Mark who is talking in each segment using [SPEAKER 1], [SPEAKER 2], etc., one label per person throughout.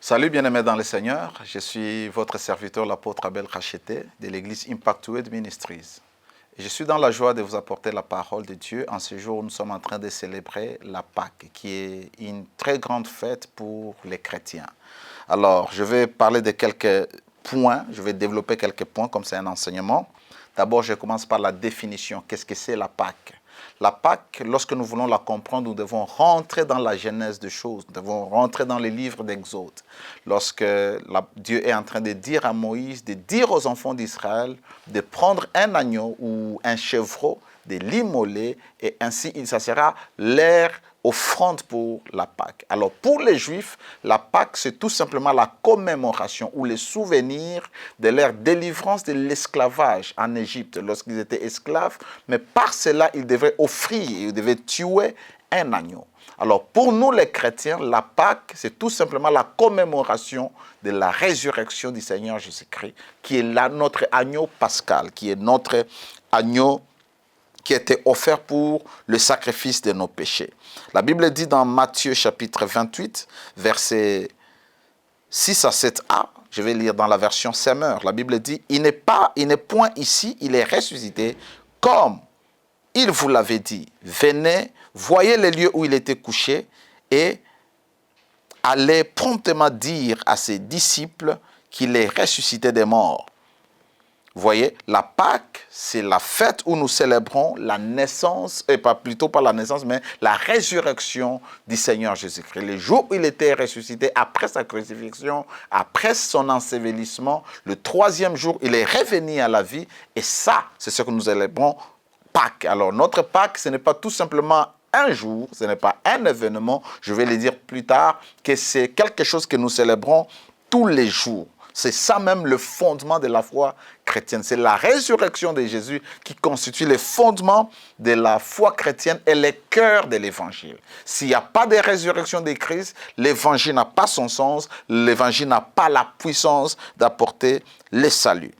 [SPEAKER 1] Salut bien-aimés dans le Seigneur, je suis votre serviteur l'apôtre Abel Racheté de l'église Impact Word Ministries. Et je suis dans la joie de vous apporter la parole de Dieu en ce jour où nous sommes en train de célébrer la Pâque, qui est une très grande fête pour les chrétiens. Alors, je vais parler de quelques points, je vais développer quelques points comme c'est un enseignement. D'abord, je commence par la définition. Qu'est-ce que c'est la Pâque? La Pâque, lorsque nous voulons la comprendre, nous devons rentrer dans la genèse des choses, nous devons rentrer dans les livres d'Exode. Lorsque Dieu est en train de dire à Moïse, de dire aux enfants d'Israël, de prendre un agneau ou un chevreau, de l'immoler, et ainsi ça sera leur offrande pour la Pâque. Alors pour les Juifs, la Pâque c'est tout simplement la commémoration ou le souvenir de leur délivrance de l'esclavage en Égypte lorsqu'ils étaient esclaves, mais par cela ils devaient offrir, ils devaient tuer un agneau. Alors pour nous les chrétiens, la Pâque c'est tout simplement la commémoration de la résurrection du Seigneur Jésus-Christ, qui est là notre agneau pascal, qui est notre agneau qui était offert pour le sacrifice de nos péchés. La Bible dit dans Matthieu chapitre 28, versets 6 à 7a, je vais lire dans la version Semeur, la Bible dit, il n'est point ici, il est ressuscité, comme il vous l'avait dit. Venez, voyez les lieux où il était couché, et allez promptement dire à ses disciples qu'il est ressuscité des morts. Vous voyez, la Pâque, c'est la fête où nous célébrons la naissance, et pas la naissance, mais la résurrection du Seigneur Jésus-Christ. Le jour où il était ressuscité, après sa crucifixion, après son ensevelissement, le troisième jour, il est revenu à la vie, et ça, c'est ce que nous célébrons Pâques. Alors, notre Pâque, ce n'est pas tout simplement un jour, ce n'est pas un événement, je vais le dire plus tard, que c'est quelque chose que nous célébrons tous les jours. C'est ça même le fondement de la foi chrétienne. C'est la résurrection de Jésus qui constitue le fondement de la foi chrétienne et le cœur de l'évangile. S'il n'y a pas de résurrection de Christ, l'évangile n'a pas son sens, l'évangile n'a pas la puissance d'apporter le salut.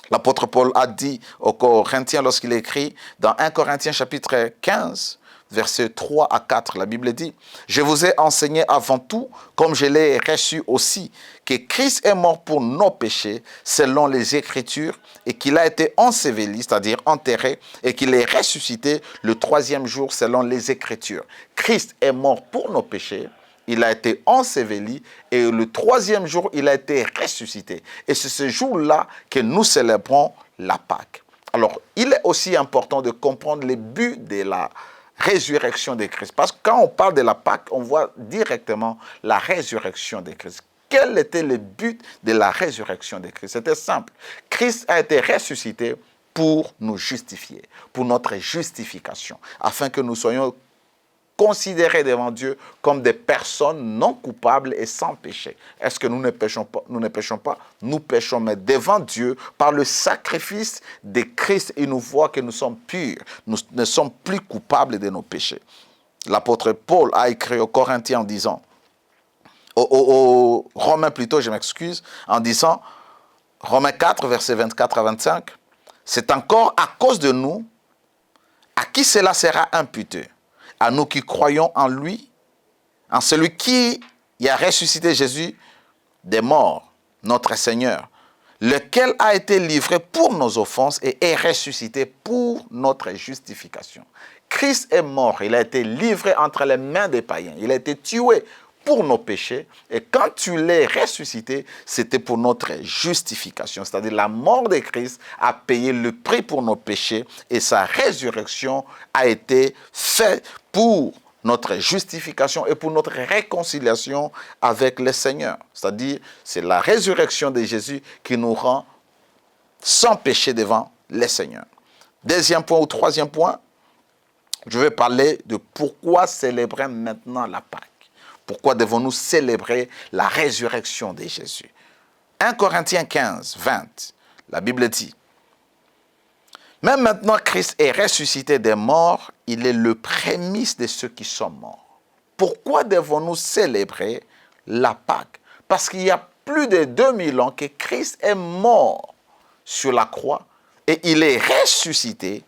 [SPEAKER 1] L'apôtre Paul a dit aux Corinthiens lorsqu'il écrit dans 1 Corinthiens chapitre 15, versets 3 à 4, la Bible dit « Je vous ai enseigné avant tout, comme je l'ai reçu aussi, que Christ est mort pour nos péchés, selon les Écritures, et qu'il a été enseveli, c'est-à-dire enterré, et qu'il est ressuscité le troisième jour, selon les Écritures. Christ est mort pour nos péchés, il a été enseveli, et le troisième jour, il a été ressuscité. Et c'est ce jour-là que nous célébrons la Pâque. Alors, il est aussi important de comprendre le but de la résurrection de Christ. Parce que quand on parle de la Pâque, on voit directement la résurrection de Christ. Quel était le but de la résurrection de Christ? C'était simple. Christ a été ressuscité pour nous justifier, pour notre justification, afin que nous soyons considérés devant Dieu comme des personnes non coupables et sans péché. Est-ce que nous ne péchons pas? Nous ne péchons pas. Nous péchons, mais devant Dieu, par le sacrifice de Christ, il nous voit que nous sommes purs. Nous ne sommes plus coupables de nos péchés. L'apôtre Paul a écrit aux Corinthiens en disant, aux Romains plutôt, je m'excuse, en disant, Romains 4, versets 24 à 25, c'est encore à cause de nous, à qui cela sera imputé? À nous qui croyons en lui, en celui qui a ressuscité Jésus des morts, notre Seigneur, lequel a été livré pour nos offenses et est ressuscité pour notre justification. Christ est mort, il a été livré entre les mains des païens, il a été tué pour nos péchés, et quand tu l'es ressuscité, c'était pour notre justification. C'est-à-dire la mort de Christ a payé le prix pour nos péchés, et sa résurrection a été faite pour notre justification et pour notre réconciliation avec le Seigneur. C'est-à-dire, c'est la résurrection de Jésus qui nous rend sans péché devant le Seigneur. Deuxième point ou troisième point, je vais parler de pourquoi célébrer maintenant la Pâque. Pourquoi devons-nous célébrer la résurrection de Jésus? 1 Corinthiens 15, 20, la Bible dit, « Même maintenant Christ est ressuscité des morts, il est le prémisse de ceux qui sont morts. » Pourquoi devons-nous célébrer la Pâque? Parce qu'il y a plus de 2000 ans que Christ est mort sur la croix et il est ressuscité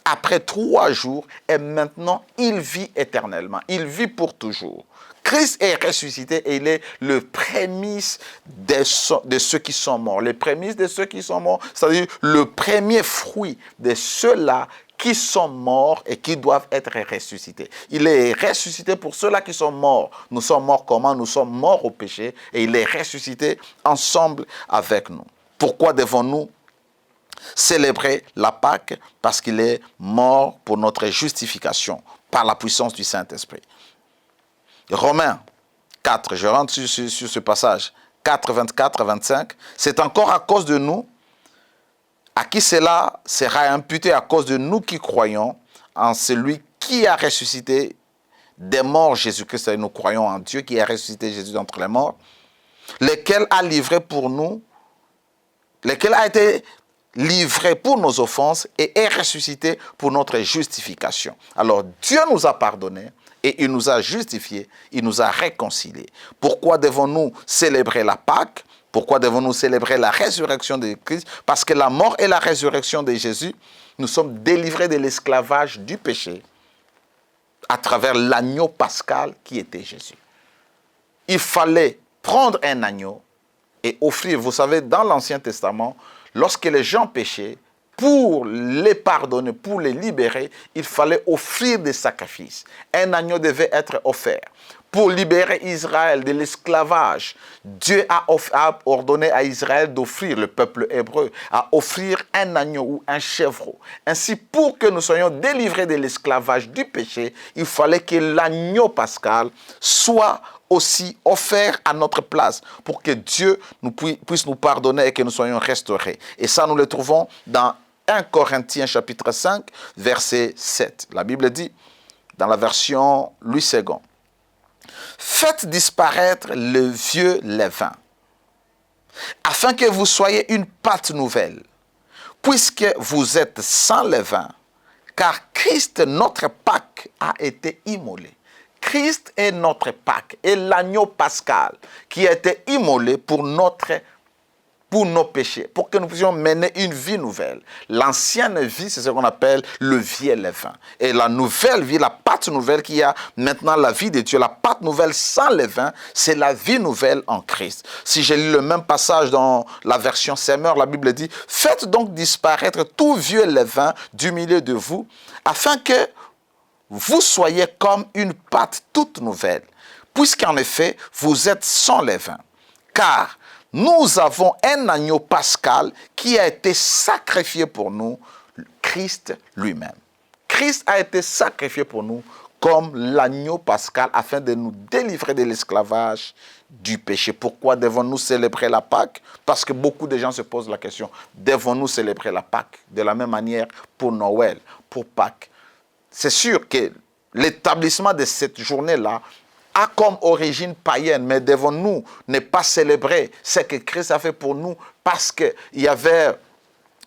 [SPEAKER 1] après 3 jours et maintenant il vit éternellement, il vit pour toujours. Christ est ressuscité et il est le prémisse de ceux qui sont morts. Les prémices de ceux qui sont morts, c'est-à-dire le premier fruit de ceux-là qui sont morts et qui doivent être ressuscités. Il est ressuscité pour ceux-là qui sont morts. Nous sommes morts comment? Nous sommes morts au péché et il est ressuscité ensemble avec nous. Pourquoi devons-nous célébrer la Pâque? Parce qu'il est mort pour notre justification par la puissance du Saint-Esprit. Romains 4, je rentre sur ce passage, 4, 24, 25. C'est encore à cause de nous, à qui cela sera imputé à cause de nous qui croyons en celui qui a ressuscité des morts Jésus-Christ, et nous croyons en Dieu qui a ressuscité Jésus d'entre les morts, lequel a livré pour nous, lequel a été livré pour nos offenses et est ressuscité pour notre justification. Alors Dieu nous a pardonné et il nous a justifiés, il nous a réconciliés. Pourquoi devons-nous célébrer la Pâque? Pourquoi devons-nous célébrer la résurrection de Christ? Parce que la mort et la résurrection de Jésus, nous sommes délivrés de l'esclavage du péché à travers l'agneau pascal qui était Jésus. Il fallait prendre un agneau et offrir. Vous savez, dans l'Ancien Testament, lorsque les gens péchaient, pour les pardonner, pour les libérer, il fallait offrir des sacrifices. Un agneau devait être offert. Pour libérer Israël de l'esclavage, Dieu a ordonné à Israël d'offrir, le peuple hébreu, à offrir un agneau ou un chèvreau. Ainsi, pour que nous soyons délivrés de l'esclavage du péché, il fallait que l'agneau pascal soit aussi offert à notre place pour que Dieu puisse nous pardonner et que nous soyons restaurés. Et ça, nous le trouvons dans 1 Corinthiens chapitre 5, verset 7. La Bible dit, dans la version Louis II, « Faites disparaître le vieux levain, afin que vous soyez une pâte nouvelle, puisque vous êtes sans levain, car Christ, notre Pâque, a été immolé. » Christ est notre Pâque, et l'agneau pascal qui a été immolé pour nos péchés, pour que nous puissions mener une vie nouvelle. L'ancienne vie, c'est ce qu'on appelle le vieux levain. Et la nouvelle vie, la pâte nouvelle qui a maintenant la vie de Dieu, la pâte nouvelle sans levain, c'est la vie nouvelle en Christ. Si j'ai lu le même passage dans la version Semeur, la Bible dit, « Faites donc disparaître tout vieux levain du milieu de vous, afin que vous soyez comme une pâte toute nouvelle, puisqu'en effet, vous êtes sans levain. Car nous avons un agneau pascal qui a été sacrifié pour nous, Christ lui-même. » Christ a été sacrifié pour nous comme l'agneau pascal afin de nous délivrer de l'esclavage du péché. Pourquoi devons-nous célébrer la Pâque? Parce que beaucoup de gens se posent la question, devons-nous célébrer la Pâque? De la même manière pour Noël, pour Pâques. C'est sûr que l'établissement de cette journée-là a comme origine païenne, mais devons-nous ne pas célébrer ce que Christ a fait pour nous parce qu'il y avait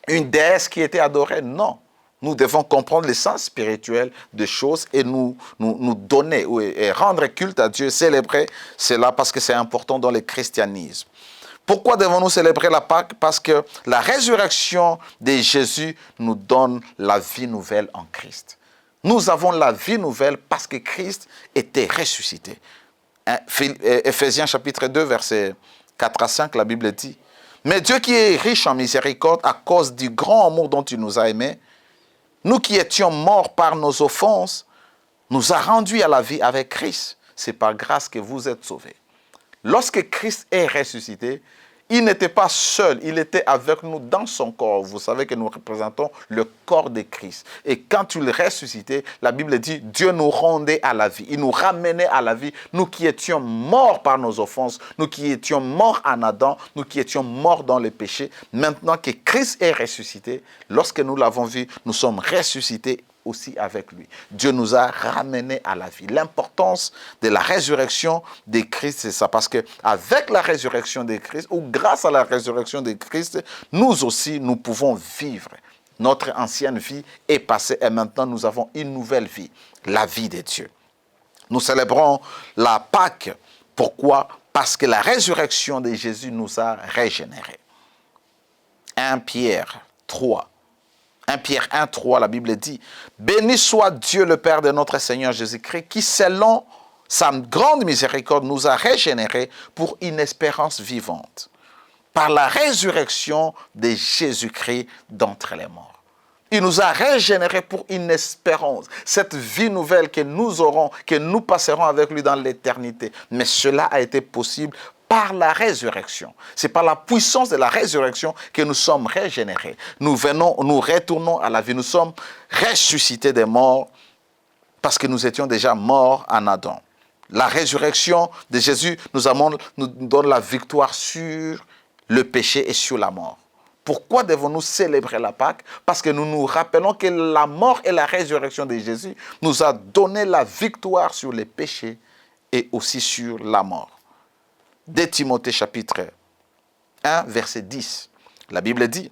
[SPEAKER 1] une déesse qui était adorée? Non. Nous devons comprendre le sens spirituel des choses et nous donner et rendre culte à Dieu, célébrer cela parce que c'est important dans le christianisme. Pourquoi devons-nous célébrer la Pâque? Parce que la résurrection de Jésus nous donne la vie nouvelle en Christ. Nous avons la vie nouvelle parce que Christ était ressuscité. Éphésiens chapitre 2, versets 4 à 5, la Bible dit, « Mais Dieu qui est riche en miséricorde à cause du grand amour dont il nous a aimés, nous qui étions morts par nos offenses, nous a rendus à la vie avec Christ. C'est par grâce que vous êtes sauvés. » Lorsque Christ est ressuscité, il n'était pas seul, il était avec nous dans son corps. Vous savez que nous représentons le corps de Christ. Et quand il ressuscitait, la Bible dit, Dieu nous rendait à la vie. Il nous ramenait à la vie. Nous qui étions morts par nos offenses, nous qui étions morts en Adam, nous qui étions morts dans le péché. Maintenant que Christ est ressuscité, lorsque nous l'avons vu, nous sommes ressuscités aussi avec lui. Dieu nous a ramenés à la vie. L'importance de la résurrection de Christ, c'est ça. Parce que avec la résurrection de Christ, ou grâce à la résurrection de Christ, nous aussi, nous pouvons vivre. Notre ancienne vie est passée et maintenant nous avons une nouvelle vie, la vie de Dieu. Nous célébrons la Pâque. Pourquoi? Parce que la résurrection de Jésus nous a régénérés. 1 Pierre 3. 1 Pierre 1, 3, la Bible dit, « Béni soit Dieu le Père de notre Seigneur Jésus-Christ, qui selon sa grande miséricorde nous a régénérés pour une espérance vivante, par la résurrection de Jésus-Christ d'entre les morts. Il nous a régénérés pour une espérance, cette vie nouvelle que nous aurons, que nous passerons avec lui dans l'éternité. Mais cela a été possible par la résurrection. C'est par la puissance de la résurrection que nous sommes régénérés. Nous retournons à la vie. Nous sommes ressuscités des morts parce que nous étions déjà morts en Adam. La résurrection de Jésus nous donne la victoire sur le péché et sur la mort. Pourquoi devons-nous célébrer la Pâque? Parce que nous nous rappelons que la mort et la résurrection de Jésus nous a donné la victoire sur les péchés et aussi sur la mort. 2 Timothée chapitre 1, verset 10. La Bible dit: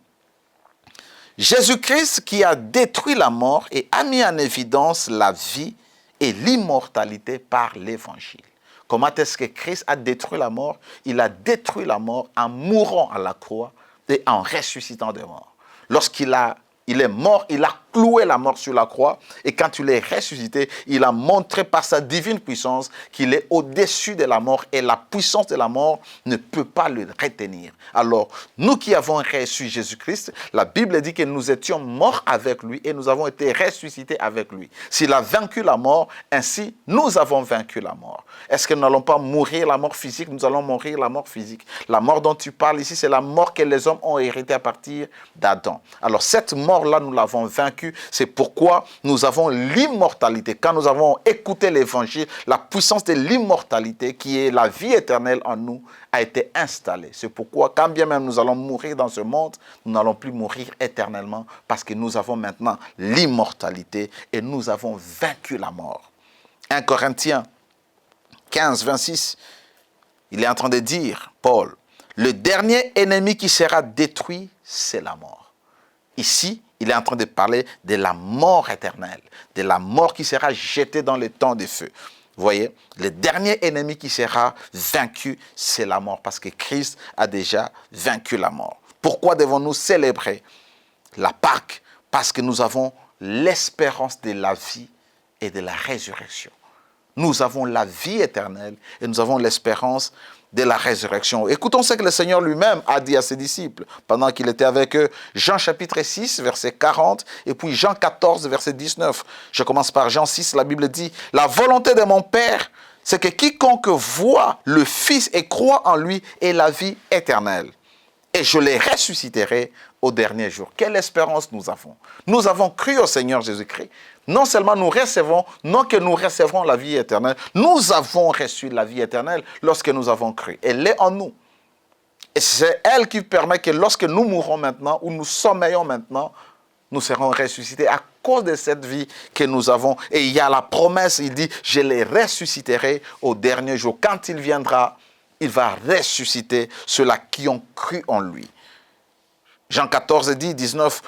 [SPEAKER 1] Jésus-Christ qui a détruit la mort et a mis en évidence la vie et l'immortalité par l'évangile. Comment est-ce que Christ a détruit la mort? Il a détruit la mort en mourant à la croix et en ressuscitant des morts. Lorsqu'il est mort, il a cloué la mort sur la croix, et quand il est ressuscité, il a montré par sa divine puissance qu'il est au-dessus de la mort, et la puissance de la mort ne peut pas le retenir. Alors, nous qui avons reçu Jésus-Christ, la Bible dit que nous étions morts avec lui et nous avons été ressuscités avec lui. S'il a vaincu la mort, ainsi nous avons vaincu la mort. Est-ce que nous n'allons pas mourir la mort physique? Nous allons mourir la mort physique. La mort dont tu parles ici, c'est la mort que les hommes ont héritée à partir d'Adam. Alors cette mort-là, nous l'avons vaincue. C'est pourquoi nous avons l'immortalité. Quand nous avons écouté l'évangile, la puissance de l'immortalité, qui est la vie éternelle en nous, a été installée. C'est pourquoi, quand bien même nous allons mourir dans ce monde, nous n'allons plus mourir éternellement, parce que nous avons maintenant l'immortalité et nous avons vaincu la mort. 1 Corinthiens 15, 26, il est en train de dire, Paul, le dernier ennemi qui sera détruit, c'est la mort. Ici, il est en train de parler de la mort éternelle, de la mort qui sera jetée dans le temps de feu. Vous voyez, le dernier ennemi qui sera vaincu, c'est la mort, parce que Christ a déjà vaincu la mort. Pourquoi devons-nous célébrer la Pâque? Parce que nous avons l'espérance de la vie et de la résurrection. Nous avons la vie éternelle et nous avons l'espérance de la résurrection. Écoutons ce que le Seigneur lui-même a dit à ses disciples pendant qu'il était avec eux. Jean chapitre 6, verset 40, et puis Jean 14, verset 19. Je commence par Jean 6, la Bible dit: « La volonté de mon Père, c'est que quiconque voit le Fils et croit en lui ait la vie éternelle. Et je les ressusciterai au dernier jour. » Quelle espérance nous avons? Nous avons cru au Seigneur Jésus-Christ. Non seulement nous recevons, non que nous recevrons la vie éternelle, nous avons reçu la vie éternelle lorsque nous avons cru. Elle est en nous. Et c'est elle qui permet que lorsque nous mourrons maintenant, ou nous sommeillons maintenant, nous serons ressuscités à cause de cette vie que nous avons. Et il y a la promesse, il dit, je les ressusciterai au dernier jour. Quand il viendra, il va ressusciter ceux-là qui ont cru en lui. Jean 14 dit, 19,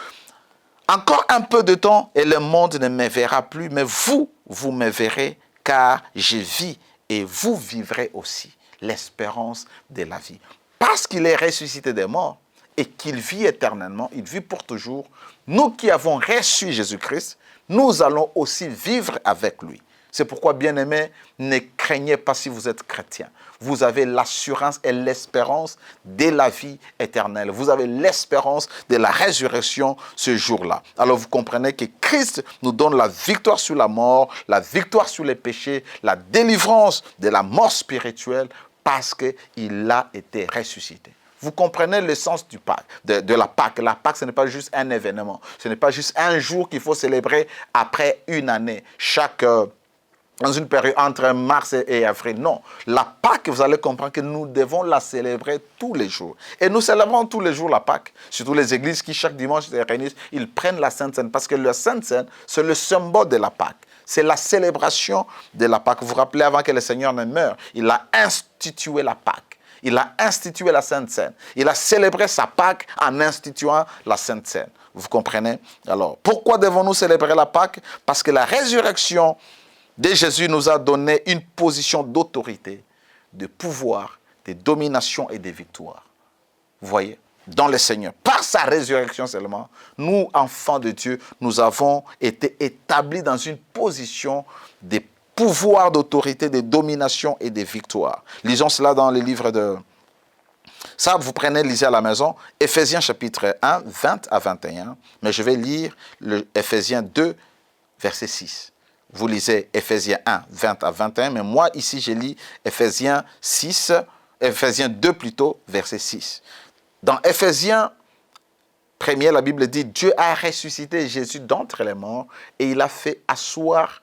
[SPEAKER 1] encore un peu de temps et le monde ne me verra plus, mais vous me verrez, car je vis et vous vivrez aussi. L'espérance de la vie. Parce qu'il est ressuscité des morts et qu'il vit éternellement, il vit pour toujours, nous qui avons reçu Jésus-Christ, nous allons aussi vivre avec lui. C'est pourquoi, bien-aimés, ne craignez pas si vous êtes chrétien. Vous avez l'assurance et l'espérance de la vie éternelle. Vous avez l'espérance de la résurrection ce jour-là. Alors vous comprenez que Christ nous donne la victoire sur la mort, la victoire sur les péchés, la délivrance de la mort spirituelle parce qu'il a été ressuscité. Vous comprenez le sens de la Pâque. La Pâque, ce n'est pas juste un événement. Ce n'est pas juste un jour qu'il faut célébrer après une année. Dans une période entre mars et avril. Non, la Pâque, vous allez comprendre que nous devons la célébrer tous les jours. Et nous célébrons tous les jours la Pâque. Surtout les églises qui, chaque dimanche, se réunissent, ils prennent la Sainte Seine. Parce que la Sainte Seine, c'est le symbole de la Pâque. C'est la célébration de la Pâque. Vous vous rappelez, avant que le Seigneur ne meure, il a institué la Pâque. Il a institué la Sainte Seine. Il a célébré sa Pâque en instituant la Sainte Seine. Vous comprenez? Alors, pourquoi devons-nous célébrer la Pâque? Parce que la résurrection de Jésus nous a donné une position d'autorité, de pouvoir, de domination et de victoire. Vous voyez, dans le Seigneur. Par sa résurrection seulement, nous, enfants de Dieu, nous avons été établis dans une position de pouvoir, d'autorité, de domination et de victoire. Lisons cela dans les livres de... Ça, vous prenez, lisez à la maison, Éphésiens chapitre 1, 20 à 21, mais je vais lire le Éphésiens 2, verset 6. Vous lisez Éphésiens 1, 20 à 21, mais moi, ici, je lis Éphésiens 2 plutôt, verset 6. Dans Éphésiens 1, la Bible dit, Dieu a ressuscité Jésus d'entre les morts et il a fait asseoir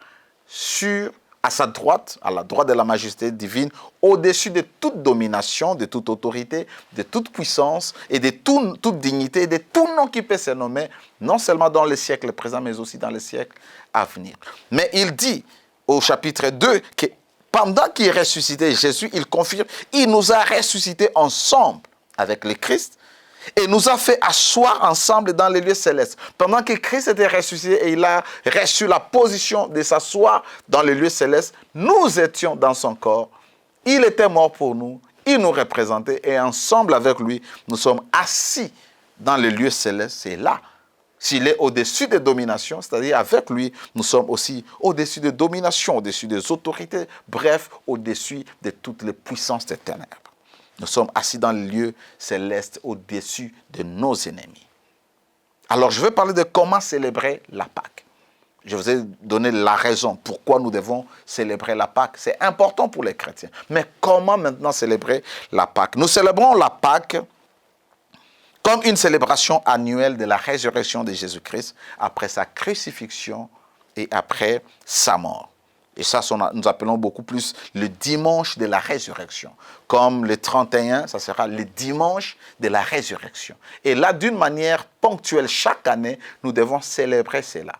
[SPEAKER 1] à sa droite, à la droite de la majesté divine, au-dessus de toute domination, de toute autorité, de toute puissance et de toute dignité, et de tout nom qui peut se nommer, non seulement dans les siècles présents, mais aussi dans les siècles à venir. Mais il dit au chapitre 2 que pendant qu'il est ressuscité Jésus, il confirme, il nous a ressuscités ensemble avec le Christ et nous a fait asseoir ensemble dans les lieux célestes. Pendant que Christ était ressuscité et il a reçu la position de s'asseoir dans les lieux célestes, nous étions dans son corps. Il était mort pour nous, il nous représentait et ensemble avec lui, nous sommes assis dans les lieux célestes. C'est là. S'il est au-dessus des dominations, c'est-à-dire avec lui, nous sommes aussi au-dessus des dominations, au-dessus des autorités, bref, au-dessus de toutes les puissances des ténèbres. Nous sommes assis dans les lieux célestes au-dessus de nos ennemis. Alors, je vais parler de comment célébrer la Pâque. Je vous ai donné la raison pourquoi nous devons célébrer la Pâque. C'est important pour les chrétiens. Mais comment maintenant célébrer la Pâque? Nous célébrons la Pâque comme une célébration annuelle de la résurrection de Jésus-Christ après sa crucifixion et après sa mort. Et ça, nous appelons beaucoup plus le dimanche de la résurrection. Comme le 31, ça sera le dimanche de la résurrection. Et là, d'une manière ponctuelle, chaque année, nous devons célébrer cela.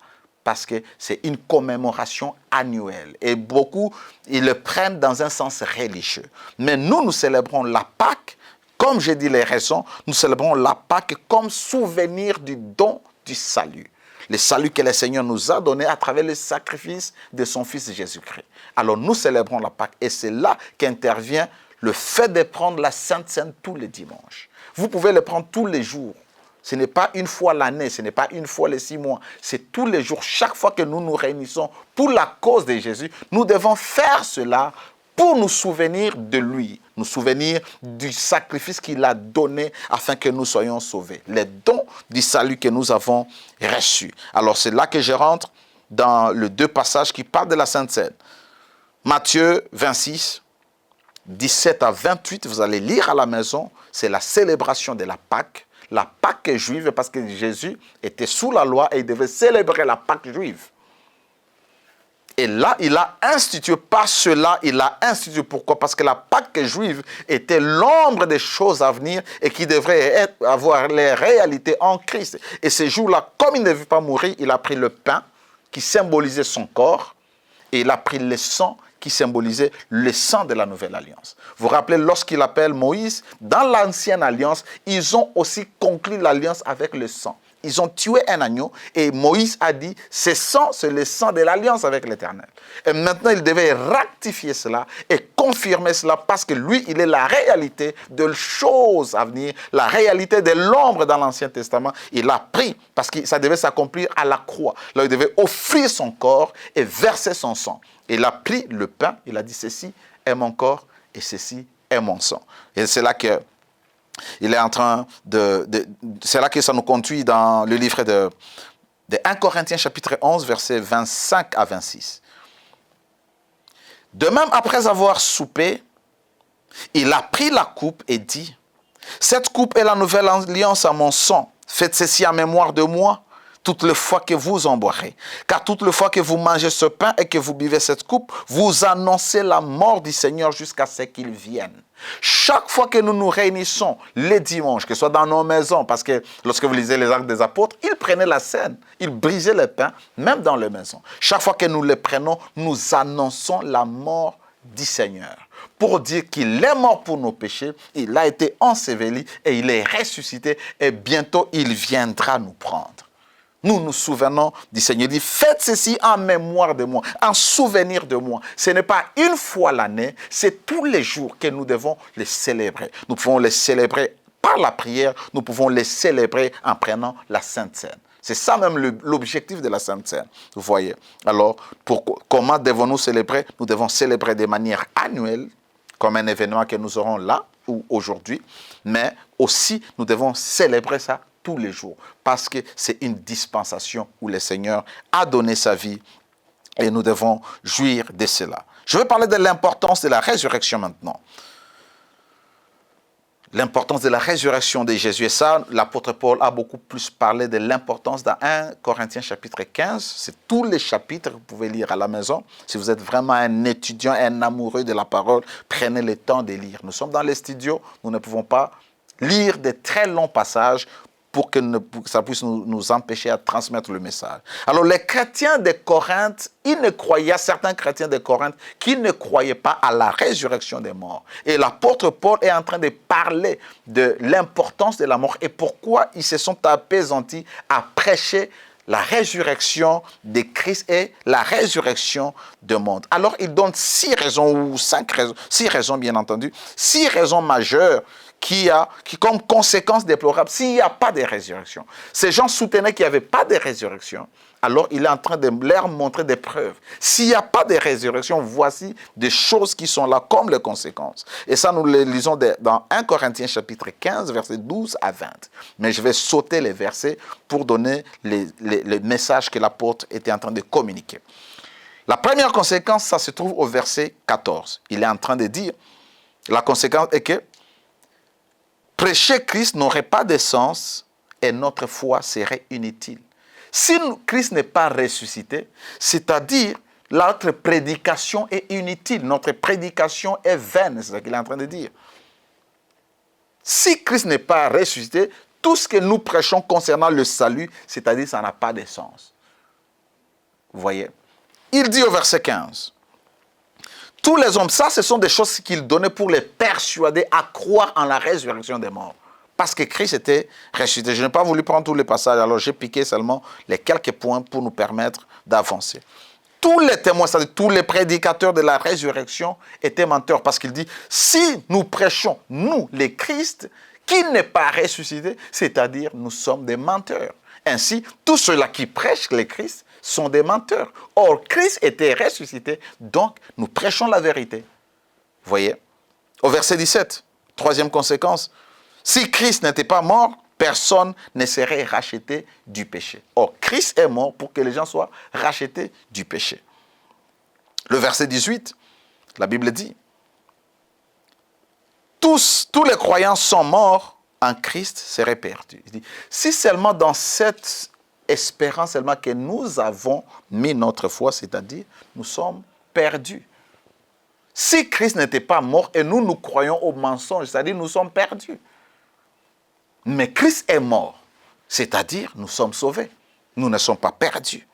[SPEAKER 1] Parce que c'est une commémoration annuelle. Et beaucoup, ils le prennent dans un sens religieux. Mais nous célébrons la Pâque, comme j'ai dit les raisons, nous célébrons la Pâque comme souvenir du don du salut. Le salut que le Seigneur nous a donné à travers le sacrifice de son Fils Jésus-Christ. Alors nous célébrons la Pâque et c'est là qu'intervient le fait de prendre la Sainte Seine tous les dimanches. Vous pouvez le prendre tous les jours. Ce n'est pas une fois l'année, ce n'est pas une fois les 6 mois. C'est tous les jours, chaque fois que nous nous réunissons pour la cause de Jésus, nous devons faire cela pour nous souvenir de lui, nous souvenir du sacrifice qu'il a donné afin que nous soyons sauvés. Les dons du salut que nous avons reçus. Alors c'est là que je rentre dans les 2 passages qui parlent de la Sainte Seine. Matthieu 26, 17 à 28, vous allez lire à la maison, c'est la célébration de la Pâque. La Pâque juive, parce que Jésus était sous la loi et il devait célébrer la Pâque juive. Et là, il a institué, pas cela, il a institué. Pourquoi? Parce que la Pâque juive était l'ombre des choses à venir et qui devrait avoir les réalités en Christ. Et ce jour-là, comme il ne veut pas mourir, il a pris le pain qui symbolisait son corps et il a pris le sang qui symbolisait le sang de la nouvelle alliance. Vous vous rappelez, lorsqu'il appelle Moïse, dans l'ancienne alliance, ils ont aussi conclu l'alliance avec le sang. Ils ont tué un agneau et Moïse a dit, ce sang, c'est le sang de l'alliance avec l'Éternel. Et maintenant, il devait rectifier cela et confirmer cela parce que lui, il est la réalité de choses à venir, la réalité de l'ombre dans l'Ancien Testament. Il a pris parce que ça devait s'accomplir à la croix. Là, il devait offrir son corps et verser son sang. Il a pris le pain, il a dit, ceci est mon corps et ceci est mon sang. Et c'est là que il est en train c'est là que ça nous conduit dans le livre de 1 Corinthiens chapitre 11, versets 25 à 26. De même, après avoir soupé, il a pris la coupe et dit, « Cette coupe est la nouvelle alliance à mon sang. Faites ceci en mémoire de moi, toutes les fois que vous en boirez. Car toutes les fois que vous mangez ce pain et que vous buvez cette coupe, vous annoncez la mort du Seigneur jusqu'à ce qu'il vienne. » Chaque fois que nous nous réunissons les dimanches, que ce soit dans nos maisons, parce que lorsque vous lisez les Actes des Apôtres, ils prenaient la scène, ils brisaient le pain, même dans les maisons. Chaque fois que nous les prenons, nous annonçons la mort du Seigneur. Pour dire qu'il est mort pour nos péchés, il a été enseveli et il est ressuscité et bientôt il viendra nous prendre. Nous nous souvenons du Seigneur. Il dit, faites ceci en mémoire de moi, en souvenir de moi. Ce n'est pas une fois l'année, c'est tous les jours que nous devons les célébrer. Nous pouvons les célébrer par la prière, nous pouvons les célébrer en prenant la Sainte Seine. C'est ça même l'objectif de la Sainte Seine. Vous voyez. Alors, comment devons-nous célébrer? Nous devons célébrer de manière annuelle, comme un événement que nous aurons là ou aujourd'hui, mais aussi nous devons célébrer ça tous les jours, parce que c'est une dispensation où le Seigneur a donné sa vie et nous devons jouir de cela. Je vais parler de l'importance de la résurrection maintenant. L'importance de la résurrection de Jésus. Et ça, l'apôtre Paul a beaucoup plus parlé de l'importance dans 1 Corinthiens chapitre 15. C'est tous les chapitres que vous pouvez lire à la maison. Si vous êtes vraiment un étudiant, un amoureux de la parole, prenez le temps de lire. Nous sommes dans les studios, nous ne pouvons pas lire de très longs passages pour que ça puisse nous empêcher à transmettre le message. Alors les chrétiens de Corinthe, il y a certains chrétiens de Corinthe qui ne croyaient pas à la résurrection des morts. Et l'apôtre Paul est en train de parler de l'importance de la mort et pourquoi ils se sont apaisantis à prêcher la résurrection de Christ et la résurrection du monde. Alors il donne 6 raisons, ou 5 raisons, 6 raisons bien entendu, 6 raisons majeures qui comme conséquence déplorable, s'il n'y a pas de résurrection. Ces gens soutenaient qu'il n'y avait pas de résurrection. Alors, il est en train de leur montrer des preuves. S'il n'y a pas de résurrection, voici des choses qui sont là comme les conséquences. Et ça, nous le lisons dans 1 Corinthiens chapitre 15, versets 12 à 20. Mais je vais sauter les versets pour donner les messages que l'apôtre était en train de communiquer. La première conséquence, ça se trouve au verset 14. Il est en train de dire, la conséquence est que prêcher Christ n'aurait pas de sens et notre foi serait inutile. Si Christ n'est pas ressuscité, c'est-à-dire notre prédication est inutile, notre prédication est vaine, c'est ce qu'il est en train de dire. Si Christ n'est pas ressuscité, tout ce que nous prêchons concernant le salut, c'est-à-dire ça n'a pas de sens. Vous voyez? Il dit au verset 15, tous les hommes, ça ce sont des choses qu'il donnait pour les persuader à croire en la résurrection des morts. Parce que Christ était ressuscité. Je n'ai pas voulu prendre tous les passages, alors j'ai piqué seulement les quelques points pour nous permettre d'avancer. Tous les témoins, c'est-à-dire tous les prédicateurs de la résurrection étaient menteurs. Parce qu'il dit, si nous prêchons, nous, les Christ, qui n'est pas ressuscité, c'est-à-dire nous sommes des menteurs. Ainsi, tous ceux-là qui prêchent les Christ sont des menteurs. Or, Christ était ressuscité, donc nous prêchons la vérité. Vous voyez? Au verset 17, troisième conséquence, si Christ n'était pas mort, personne ne serait racheté du péché. Or, Christ est mort pour que les gens soient rachetés du péché. Le verset 18, la Bible dit, tous les croyants sont morts, en Christ seraient perdus. Il dit, si seulement dans cette espérance seulement que nous avons mis notre foi, c'est-à-dire nous sommes perdus. Si Christ n'était pas mort et nous croyons au mensonge, c'est-à-dire nous sommes perdus. Mais Christ est mort, c'est-à-dire nous sommes sauvés. Nous ne sommes pas perdus.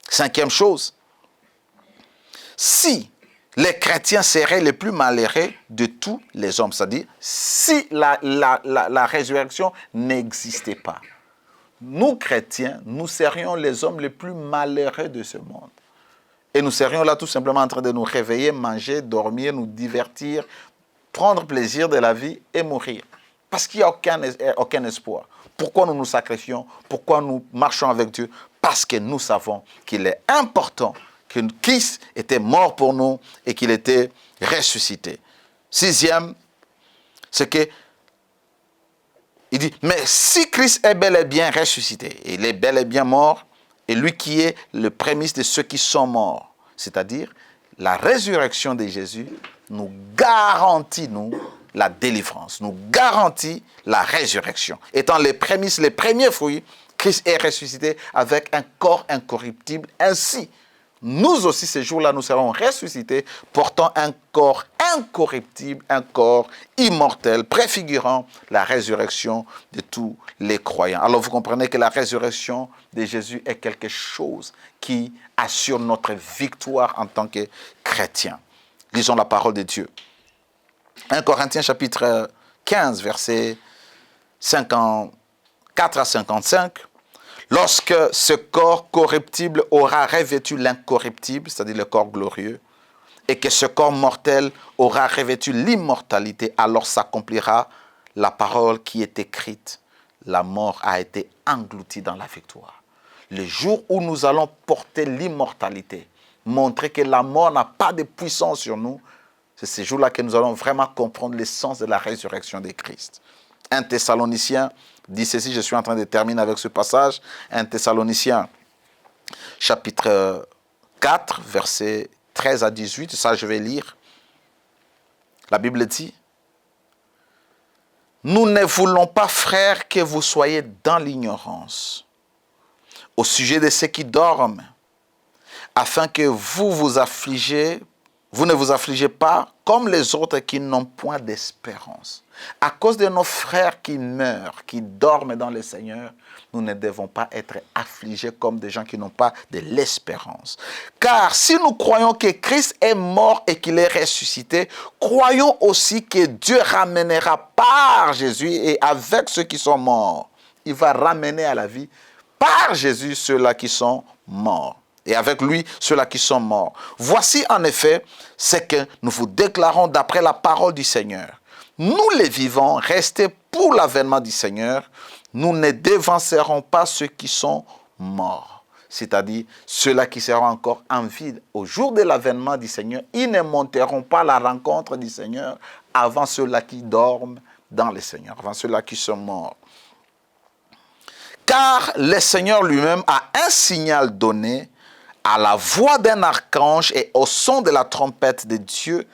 [SPEAKER 1] Cinquième chose, si les chrétiens seraient les plus malheureux de tous les hommes, c'est-à-dire si la résurrection n'existait pas, nous chrétiens, nous serions les hommes les plus malheureux de ce monde. Et nous serions là tout simplement en train de nous réveiller, manger, dormir, nous divertir, prendre plaisir de la vie et mourir. Parce qu'il n'y a aucun espoir. Pourquoi nous nous sacrifions? Pourquoi nous marchons avec Dieu? Parce que nous savons qu'il est important que Christ était mort pour nous et qu'il était ressuscité. Sixième, c'est que il dit, mais si Christ est bel et bien ressuscité, il est bel et bien mort, et lui qui est le prémisse de ceux qui sont morts, c'est-à-dire la résurrection de Jésus nous garantit, nous, la délivrance, nous garantit la résurrection. Étant les prémices, les premiers fruits, Christ est ressuscité avec un corps incorruptible. Ainsi, nous aussi, ces jours-là, nous serons ressuscités, portant un corps incorruptible, un corps immortel, préfigurant la résurrection de tous les croyants. Alors, vous comprenez que la résurrection de Jésus est quelque chose qui assure notre victoire en tant que chrétiens. Lisons la parole de Dieu. 1 Corinthiens chapitre 15, versets 54 à 55. Lorsque ce corps corruptible aura revêtu l'incorruptible, c'est-à-dire le corps glorieux, et que ce corps mortel aura revêtu l'immortalité, alors s'accomplira la parole qui est écrite. la mort a été engloutie dans la victoire. Le jour où nous allons porter l'immortalité, montrer que la mort n'a pas de puissance sur nous, c'est ce jour-là que nous allons vraiment comprendre l'essence de la résurrection de Christ. 1 Thessaloniciens dit ceci, je suis en train de terminer avec ce passage. 1 Thessaloniciens, chapitre 4, versets 13 à 18, ça je vais lire. La Bible dit, « Nous ne voulons pas, frères, que vous soyez dans l'ignorance au sujet de ceux qui dorment, afin que vous ne vous affligez pas comme les autres qui n'ont point d'espérance. À cause de nos frères qui meurent, qui dorment dans le Seigneur, nous ne devons pas être affligés comme des gens qui n'ont pas de l'espérance. Car si nous croyons que Christ est mort et qu'il est ressuscité, croyons aussi que Dieu ramènera par Jésus et avec ceux qui sont morts. Il va ramener à la vie par Jésus ceux-là qui sont morts. Et avec lui, ceux-là qui sont morts. Voici en effet ce que nous vous déclarons d'après la parole du Seigneur. Nous les vivants, restés pour l'avènement du Seigneur, nous ne devancerons pas ceux qui sont morts. C'est-à-dire ceux-là qui seront encore en vie au jour de l'avènement du Seigneur. Ils ne monteront pas à la rencontre du Seigneur avant ceux-là qui dorment dans le Seigneur, avant ceux-là qui sont morts. Car le Seigneur lui-même a un signal donné à la voix d'un archange et au son de la trompette de Dieu,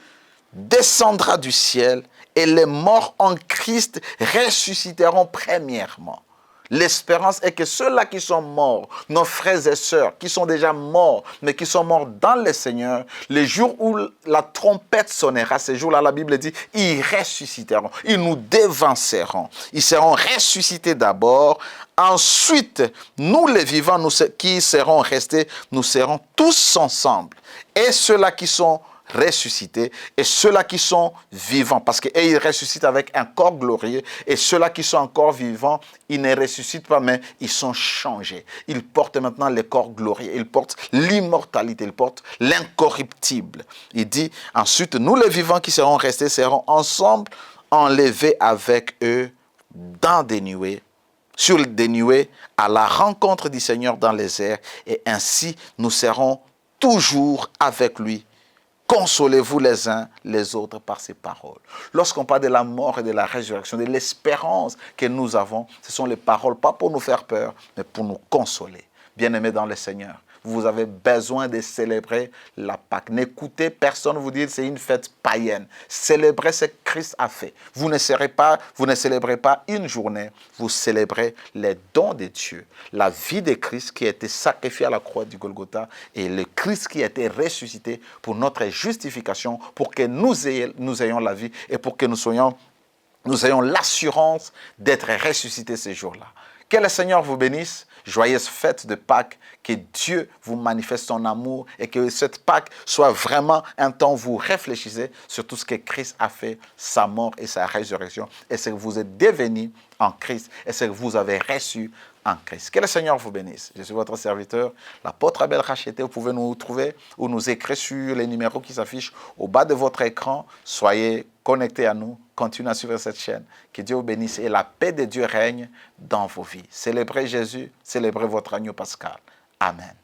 [SPEAKER 1] descendra du ciel et les morts en Christ ressusciteront premièrement. L'espérance est que ceux-là qui sont morts, nos frères et sœurs, qui sont déjà morts, mais qui sont morts dans le Seigneur, les jours où la trompette sonnera, ces jours-là, la Bible dit, ils ressusciteront, ils nous devanceront. Ils seront ressuscités d'abord. Ensuite, nous les vivants, nous qui serons restés, nous serons tous ensemble. Et ceux-là qui sont ressuscités et ceux-là qui sont vivants, parce qu'ils ressuscitent avec un corps glorieux, et ceux-là qui sont encore vivants, ils ne ressuscitent pas, mais ils sont changés. Ils portent maintenant le corps glorieux, ils portent l'immortalité, ils portent l'incorruptible. Il dit, ensuite, nous les vivants qui serons restés seront ensemble enlevés avec eux dans des nuées, sur des nuées, à la rencontre du Seigneur dans les airs, et ainsi nous serons toujours avec lui. Consolez-vous les uns les autres par ces paroles. Lorsqu'on parle de la mort et de la résurrection, de l'espérance que nous avons, ce sont les paroles, pas pour nous faire peur, mais pour nous consoler. Bien-aimés dans le Seigneur, vous avez besoin de célébrer la Pâque. N'écoutez personne vous dire que c'est une fête païenne. Célébrez ce que Christ a fait. Vous ne célébrez pas une journée, vous célébrez les dons de Dieu. La vie de Christ qui a été sacrifiée à la croix du Golgotha et le Christ qui a été ressuscité pour notre justification, pour que nous ayons la vie et pour que nous ayons l'assurance d'être ressuscités ces jours-là. Que le Seigneur vous bénisse. Joyeuse fête de Pâques, que Dieu vous manifeste son amour et que cette Pâques soit vraiment un temps où vous réfléchissez sur tout ce que Christ a fait, sa mort et sa résurrection, et ce que vous êtes devenus en Christ et ce que vous avez reçu en Christ. Que le Seigneur vous bénisse. Je suis votre serviteur, l'apôtre Abel Racheté. Vous pouvez nous trouver ou nous écrire sur les numéros qui s'affichent au bas de votre écran. Soyez connectés à nous. Continuez à suivre cette chaîne. Que Dieu vous bénisse et la paix de Dieu règne dans vos vies. Célébrez Jésus, célébrez votre agneau pascal. Amen.